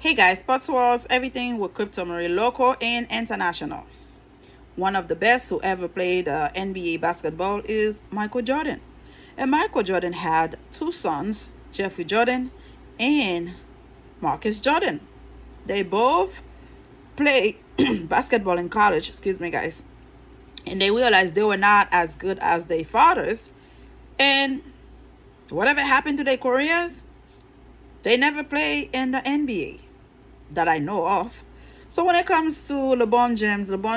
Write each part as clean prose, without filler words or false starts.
Hey guys, Sports Wars, everything with Crypto Marie local and international. One of the best who ever played NBA basketball is Michael Jordan. And Michael Jordan had two sons, Jeffrey Jordan and Marcus Jordan. They both played basketball in college, excuse me guys. And they realized they were not as good as their fathers. And whatever happened to their careers, they never played in the NBA that I know of. So when it comes to LeBron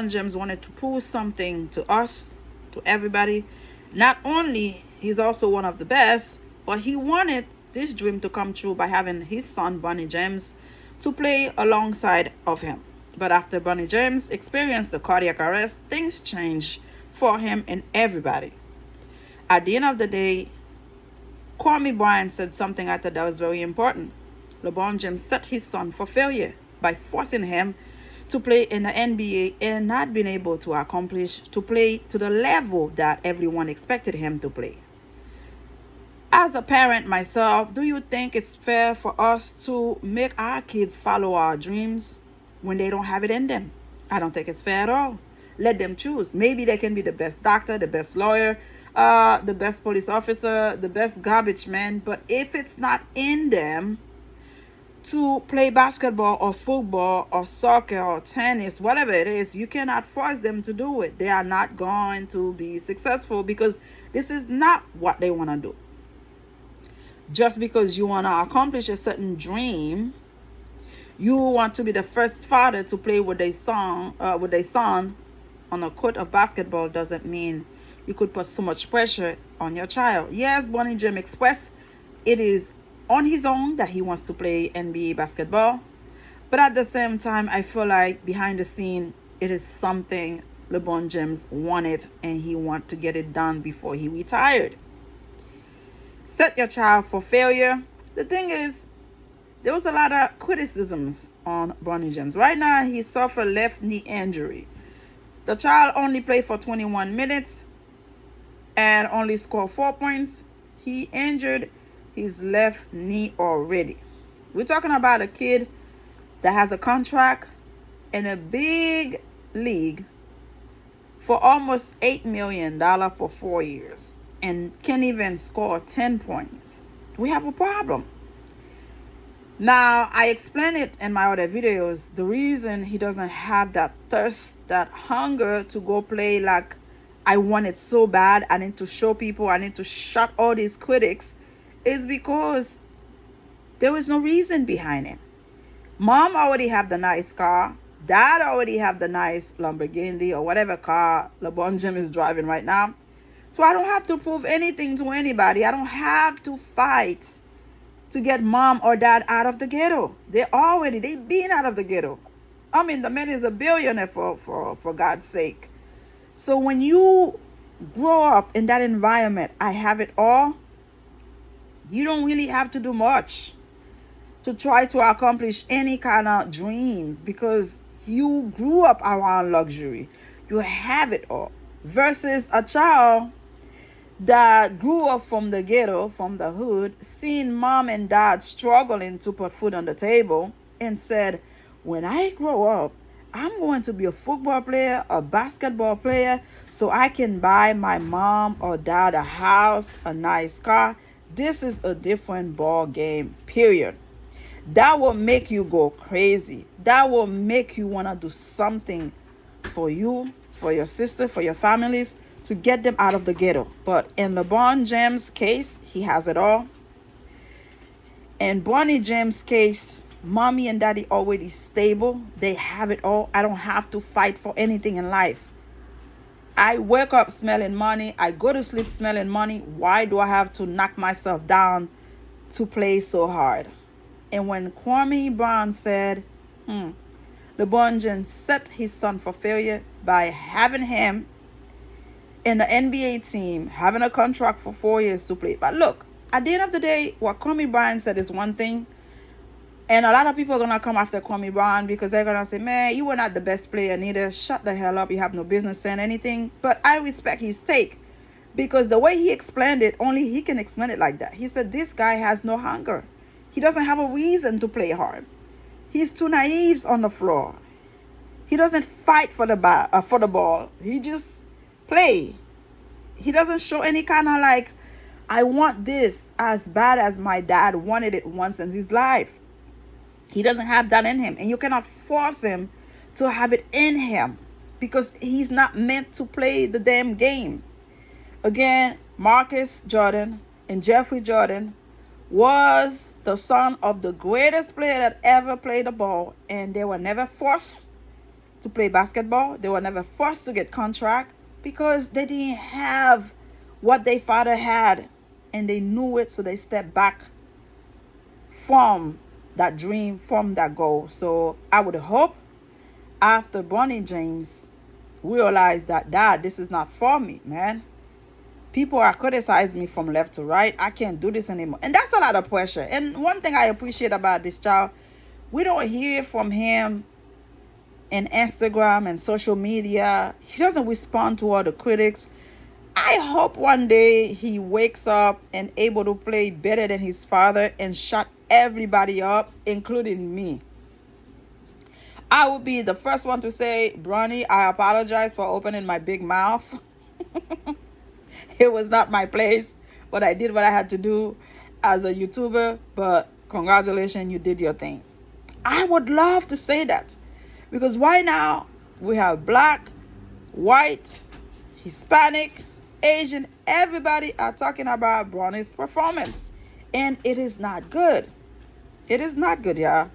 James wanted to prove something to us, to everybody. Not only he's also one of the best, but he wanted this dream to come true by having his son Bronny James to play alongside of him. But after Bronny James experienced the cardiac arrest, things changed for him and everybody. At the end of the day, Kwame Bryant said something I thought that was very important. LeBron James set his son for failure by forcing him to play in the NBA and not being able to play to the level that everyone expected him to play. As a parent myself, do you think it's fair for us to make our kids follow our dreams when they don't have it in them? I don't think it's fair at all. Let them choose. Maybe they can be the best doctor, the best lawyer, the best police officer, the best garbage man. But if it's not in them to play basketball or football or soccer or tennis, whatever it is, you cannot force them to do it. They are not going to be successful because this is not what they want to do. Just because you want to accomplish a certain dream, you want to be the first father to play with their son on a court of basketball, doesn't mean you could put so much pressure on your child. Yes, Bronny James expressed it is on his own that he wants to play NBA basketball. But at the same time, I feel like behind the scene, it is something LeBron James wanted and he wanted to get it done before he retired. Set your child for failure. The thing is, there was a lot of criticisms on Bronny James. Right now, he suffered left knee injury. The child only played for 21 minutes and only scored 4 points. He injured his left knee already. We're talking about a kid that has a contract in a big league for almost $8 million for 4 years and can't even score 10 points. We have a problem. Now, I explained it in my other videos. The reason he doesn't have that thirst, that hunger to go play like I want it so bad, I need to show people, I need to shut all these critics, is because there was no reason behind it. Mom already have the nice car. Dad already have the nice Lamborghini or whatever car LeBron James is driving right now. So I don't have to prove anything to anybody. I don't have to fight to get mom or dad out of the ghetto. They been out of the ghetto. I mean, the man is a billionaire for God's sake. So when you grow up in that environment, I have it all, you don't really have to do much to try to accomplish any kind of dreams because you grew up around luxury. You have it all. Versus a child that grew up from the ghetto, from the hood, seeing mom and dad struggling to put food on the table and said, when I grow up, I'm going to be a football player, a basketball player, so I can buy my mom or dad a house, a nice car. This is a different ball game, period. That will make you go crazy. That will make you want to do something for you, for your sister, for your families, to get them out of the ghetto. But in LeBron James' case, he has it all. In Bronny James' case, mommy and daddy already stable. They have it all. I don't have to fight for anything in life. I wake up smelling money. I go to sleep smelling money. Why do I have to knock myself down to play so hard? And when Kwame Brown said, LeBron James set his son for failure by having him in the NBA team, having a contract for 4 years to play. But look, at the end of the day, what Kwame Brown said is one thing. And a lot of people are going to come after Kwame Brown because they're going to say, man, you were not the best player neither. Shut the hell up. You have no business saying anything. But I respect his take because the way he explained it, only he can explain it like that. He said, this guy has no hunger. He doesn't have a reason to play hard. He's too naive on the floor. He doesn't fight for for the ball. He just play. He doesn't show any kind of like, I want this as bad as my dad wanted it once in his life. He doesn't have that in him. And you cannot force him to have it in him because he's not meant to play the damn game. Again, Marcus Jordan and Jeffrey Jordan was the son of the greatest player that ever played the ball. And they were never forced to play basketball. They were never forced to get contract because they didn't have what their father had. And they knew it, so they stepped back from that dream, from that goal. So I would hope after Bronny James realized that, Dad, this is not for me, man. People are criticizing me from left to right. I can't do this anymore. And that's a lot of pressure. And one thing I appreciate about this child, we don't hear from him in Instagram and social media. He doesn't respond to all the critics. I hope one day he wakes up and able to play better than his father and shut everybody up, including me. I will be the first one to say, Bronny, I apologize for opening my big mouth. It was not my place, but I did what I had to do as a YouTuber. But congratulations, you did your thing. I would love to say that because right now we have black, white, Hispanic, Asian, everybody are talking about Bronny's performance, and it is not good. It is not good, y'all.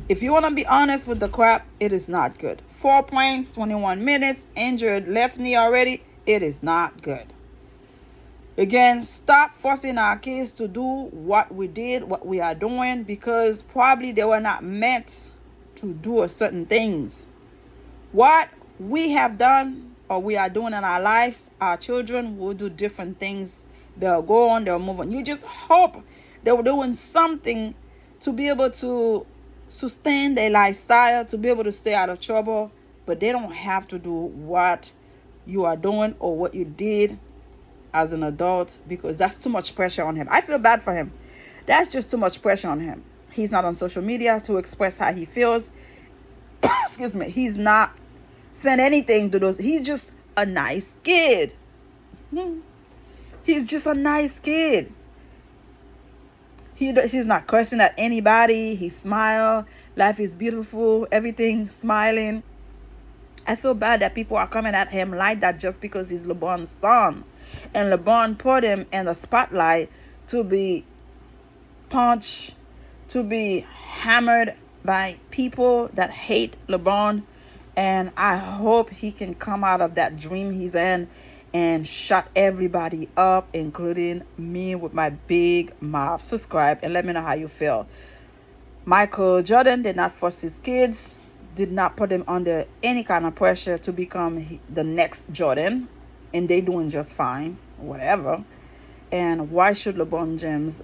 If you want to be honest with the crap, it is not good. 4 points, 21 minutes, injured left knee already. It is not good. Again, stop forcing our kids to do what we did, what we are doing, because probably they were not meant to do a certain things. What we have done or we are doing in our lives, our children will do different things. They'll go on, they'll move on. You just hope they're doing something to be able to sustain their lifestyle, to be able to stay out of trouble, but they don't have to do what you are doing or what you did as an adult, because that's too much pressure on him. I feel bad for him. That's just too much pressure on him. He's not on social media to express how he feels. Excuse me. He's not saying anything to those. He's just a nice kid. He's just a nice kid. He's not cursing at anybody. He smile. Life is beautiful. Everything smiling. I feel bad that people are coming at him like that just because he's LeBron's son. And LeBron put him in the spotlight to be punched, to be hammered by people that hate LeBron. And I hope he can come out of that dream he's in and shut everybody up, including me with my big mouth. Subscribe and let me know how you feel. Michael Jordan did not force his kids, did not put them under any kind of pressure to become the next Jordan. And they doing just fine, whatever. And why should LeBron James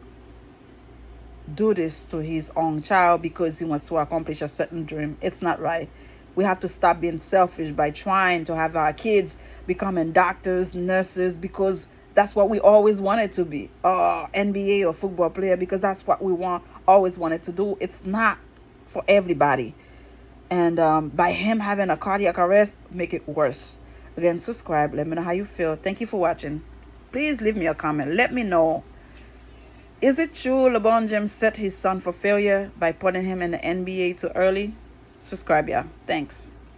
do this to his own child because he wants to accomplish a certain dream? It's not right. We have to stop being selfish by trying to have our kids becoming doctors, nurses, because that's what we always wanted to be. NBA or football player, because that's what we always wanted to do. It's not for everybody. And by him having a cardiac arrest, make it worse. Again, subscribe. Let me know how you feel. Thank you for watching. Please leave me a comment. Let me know. Is it true LeBron James set his son for failure by putting him in the NBA too early? Subscribe, yeah. Thanks.